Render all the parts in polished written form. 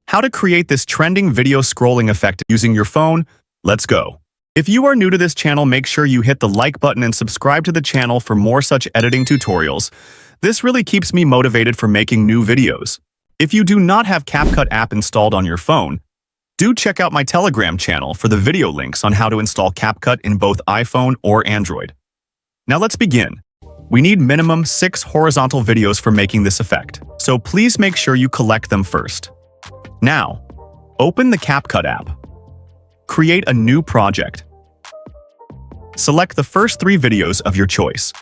How to create this trending video scrolling effect using your phone? Let's go. If you are new to this channel, make sure you hit the like button and subscribe to the channel for more such editing tutorials. This really keeps me motivated for making new videos. If you do not have Capcut app installed on your phone, do check out my Telegram channel for the video links on how to install Capcut in both iPhone or Android. Now let's begin. We need minimum 6 horizontal videos for making this effect, so please make sure you collect them first. Now, open the Capcut app. Create a new project. Select the first 3 videos of your choice.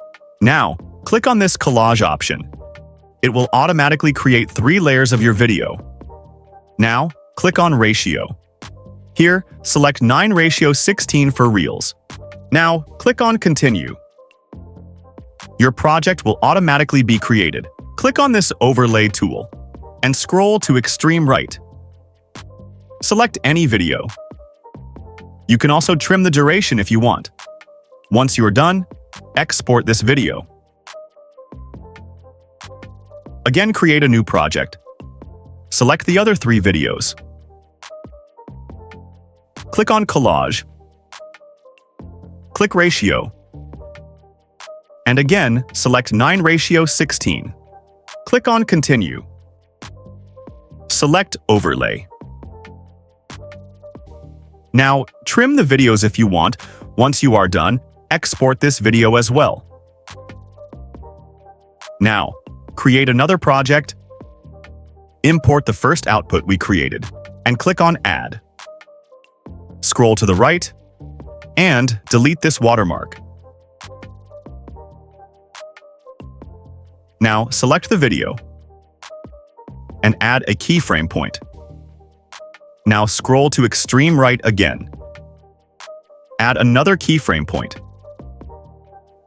Now, click on this collage option. It will automatically create 3 layers of your video. Now, click on Ratio. Here, select 9:16 for Reels. Now, click on Continue. Your project will automatically be created. Click on this Overlay tool and scroll to extreme right. Select any video. You can also trim the duration if you want. Once you are done, export this video. Again, create a new project. Select the other 3 videos. Click on Collage. Click Ratio. And again, select 9:16. Click on Continue. Select Overlay. Now, trim the videos if you want. Once you are done, export this video as well. Now, create another project, import the first output we created, and click on Add. Scroll to the right, and delete this watermark. Now, select the video, and add a keyframe point. Now scroll to extreme right again. Add another keyframe point.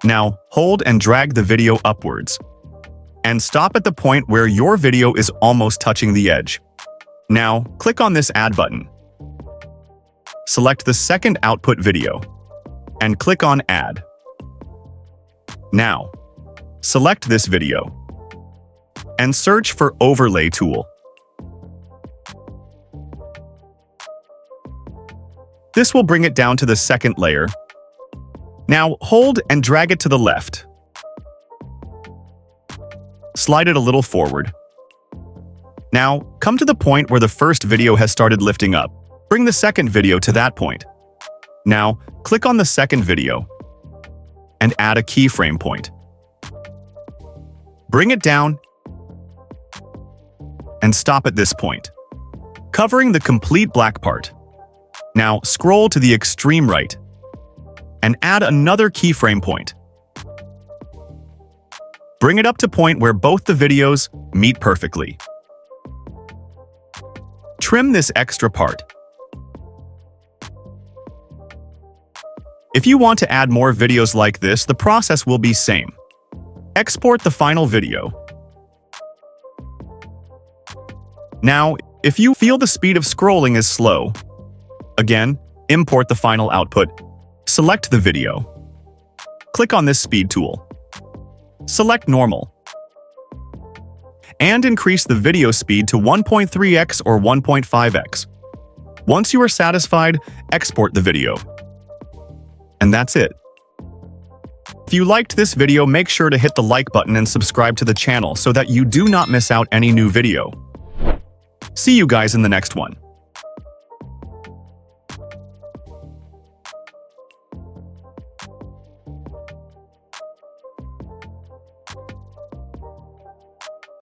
Now, hold and drag the video upwards. And stop at the point where your video is almost touching the edge. Now, click on this Add button. Select the second output video, and click on Add. Now, select this video, and search for Overlay tool. This will bring it down to the second layer. Now, hold and drag it to the left. Slide it a little forward. Now, come to the point where the first video has started lifting up. Bring the second video to that point. Now, click on the second video and add a keyframe point. Bring it down and stop at this point, covering the complete black part. Now, scroll to the extreme right and add another keyframe point. Bring it up to point where both the videos meet perfectly. Trim this extra part. If you want to add more videos like this, the process will be same. Export the final video. Now, if you feel the speed of scrolling is slow, again, import the final output. Select the video. Click on this speed tool. Select Normal. And increase the video speed to 1.3x or 1.5x. Once you are satisfied, export the video. And that's it. If you liked this video, make sure to hit the like button and subscribe to the channel so that you do not miss out any new video. See you guys in the next one.